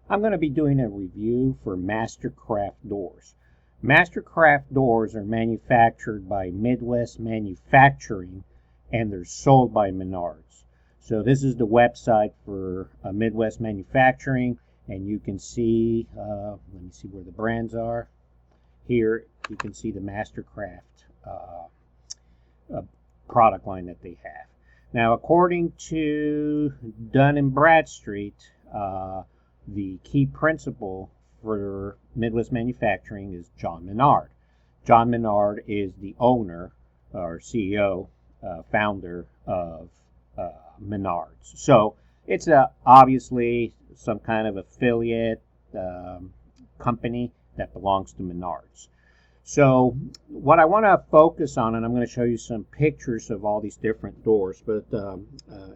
I'm going to be doing a review for MasterCraft Doors. MasterCraft Doors are manufactured by Midwest Manufacturing and they're sold by Menards. So this is the website for Midwest Manufacturing, and you can see, let me see where the brands are. Here you can see the MasterCraft product line that they have. Now, according to Dun & Bradstreet, the key principal for Midwest Manufacturing is John Menard. John Menard is the owner or CEO, founder of Menards. So it's obviously some kind of affiliate company that belongs to Menards. So what I want to focus on, and I'm going to show you some pictures of all these different doors, but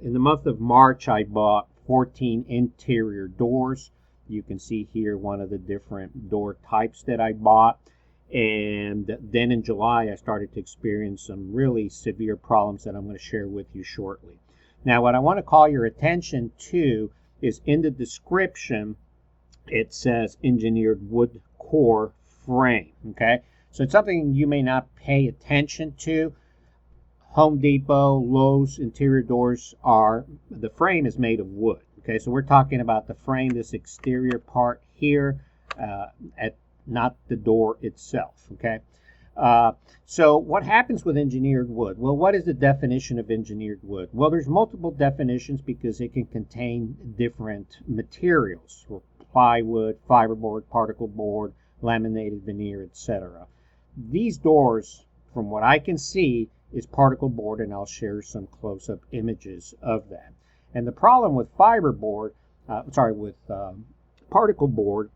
in the month of March I bought 14 interior doors. You can see here one of the different door types that I bought. And then in July I started to experience some really severe problems that I'm going to share with you shortly. Now what I want to call your attention to is in the description it says engineered wood core frame. Okay, so it's something you may not pay attention to. Home Depot, Lowe's interior doors the frame is made of wood. Okay, so we're talking about the frame, this exterior part here, not the door itself. Okay, so what happens with engineered wood? Well, what is the definition of engineered wood? Well, there's multiple definitions because it can contain different materials: plywood, fiberboard, particle board, laminated veneer, etc. These doors, from what I can see, is particle board, and I'll share some close-up images of that. And the problem with particle board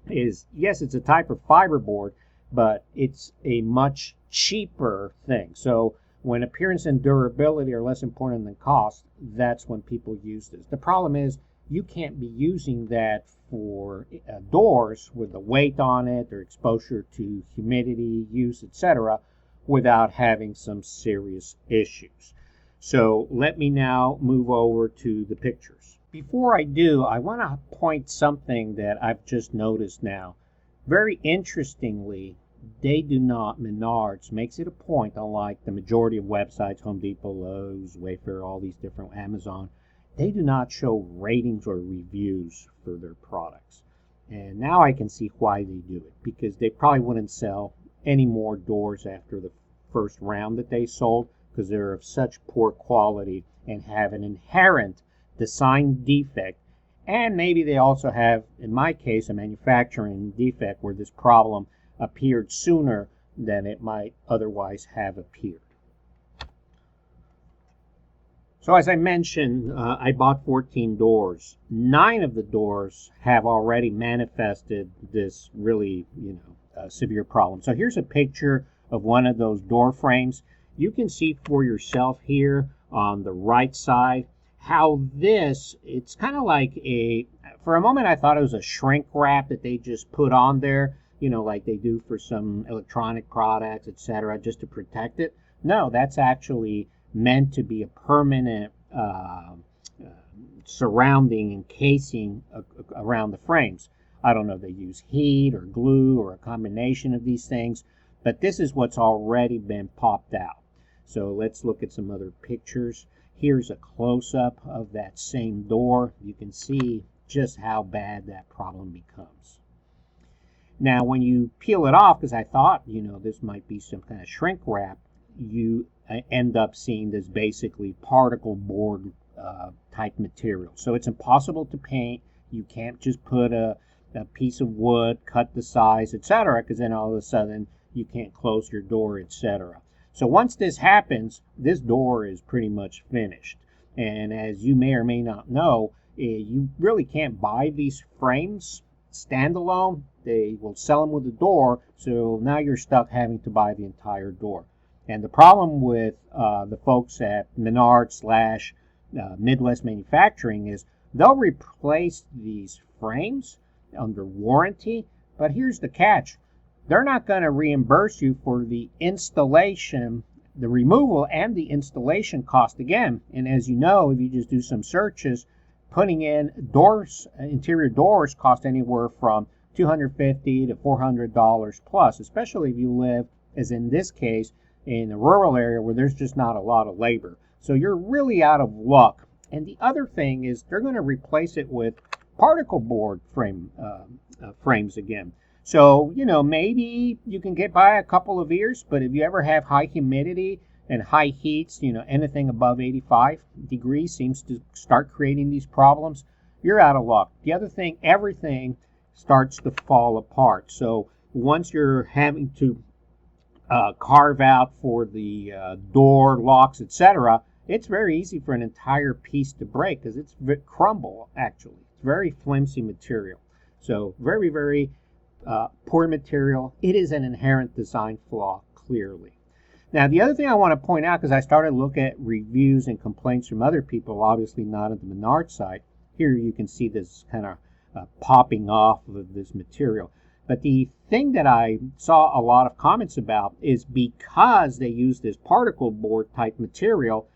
is, yes, it's a type of fiberboard, but it's a much cheaper thing. So when appearance and durability are less important than cost, that's when people use this. The problem is you can't be using that for doors with the weight on it or exposure to humidity, use, etc., without having some serious issues. So let me now move over to the pictures. Before I do, I want to point something that I've just noticed now. Very interestingly, Menards makes it a point, unlike the majority of websites, Home Depot, Lowe's, Wayfair, all these different, Amazon, they do not show ratings or reviews for their products. And now I can see why they do it, because they probably wouldn't sell any more doors after the first round that they sold, because they're of such poor quality and have an inherent design defect. And maybe they also have, in my case, a manufacturing defect where this problem appeared sooner than it might otherwise have appeared. So as I mentioned, I bought 14 doors. 9 of the doors have already manifested this really, severe problem. So here's a picture of one of those door frames. You can see for yourself here on the right side how it's kind of like for a moment I thought it was a shrink wrap that they just put on there, like they do for some electronic products, etc., just to protect it. No, that's actually meant to be a permanent surrounding and casing around the frames. I don't know if they use heat or glue or a combination of these things, but this is what's already been popped out. So let's look at some other pictures. Here's a close-up of that same door. You can see just how bad that problem becomes. Now, when you peel it off, because I thought, this might be some kind of shrink wrap, you end up seeing this basically particle board type material. So it's impossible to paint. You can't just put a piece of wood, cut the size, etc., because then all of a sudden you can't close your door, etc. So once this happens, this door is pretty much finished. And as you may or may not know, you really can't buy these frames standalone. They will sell them with the door, so now you're stuck having to buy the entire door. And the problem with the folks at Menards / Midwest Manufacturing is they'll replace these frames under warranty, but here's the catch. They're not going to reimburse you for the installation, the removal, and the installation cost again. And as you know, if you just do some searches, putting in doors, interior doors cost anywhere from $250 to $400 plus, especially if you live, as in this case, in a rural area where there's just not a lot of labor. So you're really out of luck. And the other thing is they're going to replace it with particle board frames again. So, maybe you can get by a couple of years, but if you ever have high humidity and high heats, anything above 85 degrees seems to start creating these problems, you're out of luck. The other thing, everything starts to fall apart. So once you're having to carve out for the door locks, etc., it's very easy for an entire piece to break because it's crumble, actually. It's very flimsy material. So very, very poor material. It is an inherent design flaw, clearly. Now, the other thing I want to point out, because I started to look at reviews and complaints from other people, obviously not at the Menards site. Here you can see this kind of popping off of this material. But the thing that I saw a lot of comments about is because they use this particle board type material,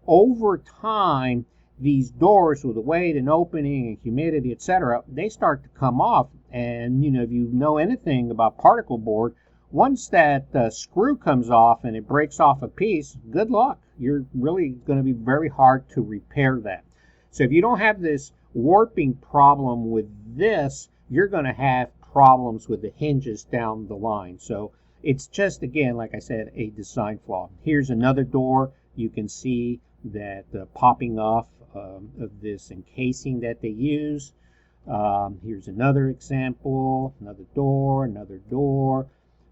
over time, these doors with the weight and opening and humidity, etc., they start to come off. And, if you know anything about particle board, once that screw comes off and it breaks off a piece, good luck. You're really going to be very hard to repair that. So if you don't have this warping problem with this, you're going to have problems with the hinges down the line. So it's just, again, like I said, a design flaw. Here's another door. You can see that popping off of this encasing that they use. Here's another example, another door.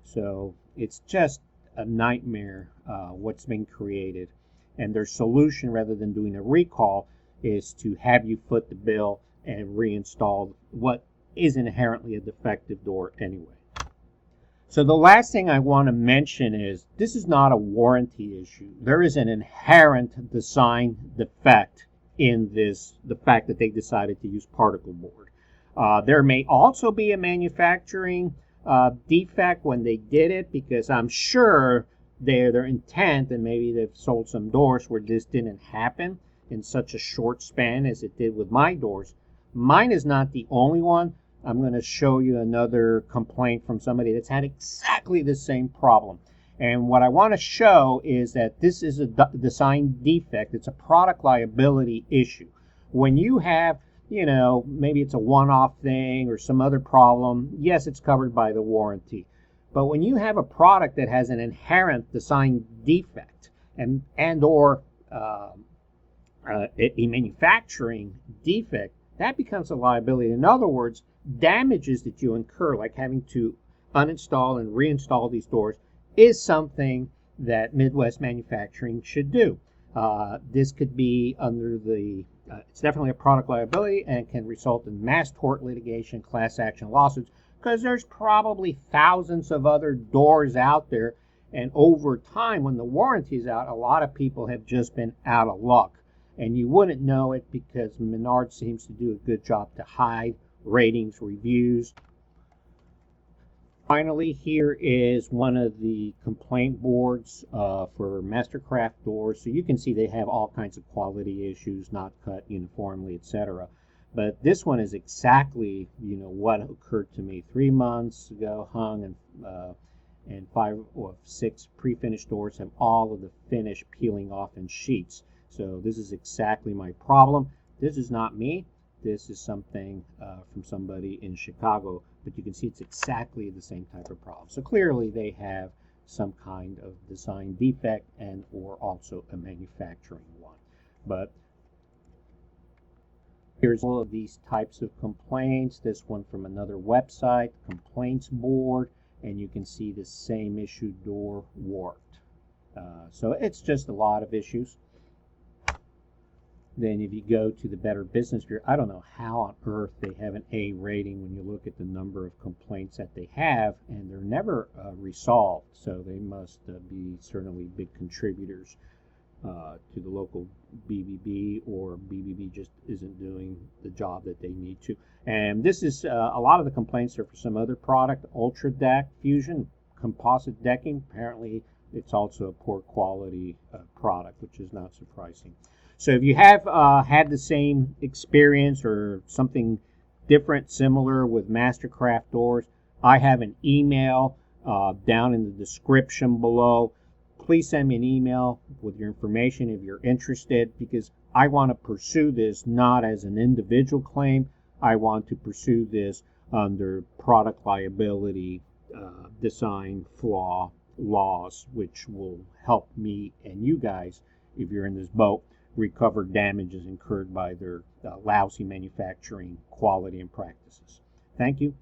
So it's just a nightmare what's been created. And their solution, rather than doing a recall, is to have you foot the bill and reinstall what is inherently a defective door anyway. So the last thing I want to mention is this is not a warranty issue. There is an inherent design defect in this, the fact that they decided to use particle board. There may also be a manufacturing defect when they did it, because I'm sure their intent, and maybe they've sold some doors where this didn't happen in such a short span as it did with my doors. Mine is not the only one. I'm going to show you another complaint from somebody that's had exactly the same problem. And what I want to show is that this is a design defect. It's a product liability issue. When you have, maybe it's a one-off thing or some other problem, yes, it's covered by the warranty. But when you have a product that has an inherent design defect or a manufacturing defect, that becomes a liability. In other words, damages that you incur, like having to uninstall and reinstall these doors, is something that Midwest Manufacturing should do. This could be under the, it's definitely a product liability and can result in mass tort litigation, class action lawsuits, because there's probably thousands of other doors out there. And over time, when the warranty is out, a lot of people have just been out of luck. And you wouldn't know it because Menards seems to do a good job to hide ratings, reviews. Finally, here is one of the complaint boards for Mastercraft Doors. So you can see they have all kinds of quality issues, not cut uniformly, etc. But this one is exactly, what occurred to me 3 months ago. Hung and 5 or 6 pre-finished doors have all of the finish peeling off in sheets. So this is exactly my problem. This is not me. This is something from somebody in Chicago, but you can see it's exactly the same type of problem. So clearly they have some kind of design defect and or also a manufacturing one. But here's all of these types of complaints. This one from another website, complaints board, and you can see the same issue, door warped. So it's just a lot of issues. Then if you go to the Better Business Bureau, I don't know how on earth they have an A rating when you look at the number of complaints that they have, and they're never resolved. So they must be certainly big contributors to the local BBB, or BBB just isn't doing the job that they need to. And this is a lot of the complaints are for some other product, Ultra Deck Fusion composite decking. Apparently it's also a poor quality product, which is not surprising. So if you have had the same experience or something different, similar with Mastercraft Doors, I have an email down in the description below. Please send me an email with your information if you're interested, because I want to pursue this not as an individual claim. I want to pursue this under product liability design flaw laws, which will help me and you guys, if you're in this boat, recover damages incurred by their lousy manufacturing quality and practices. Thank you.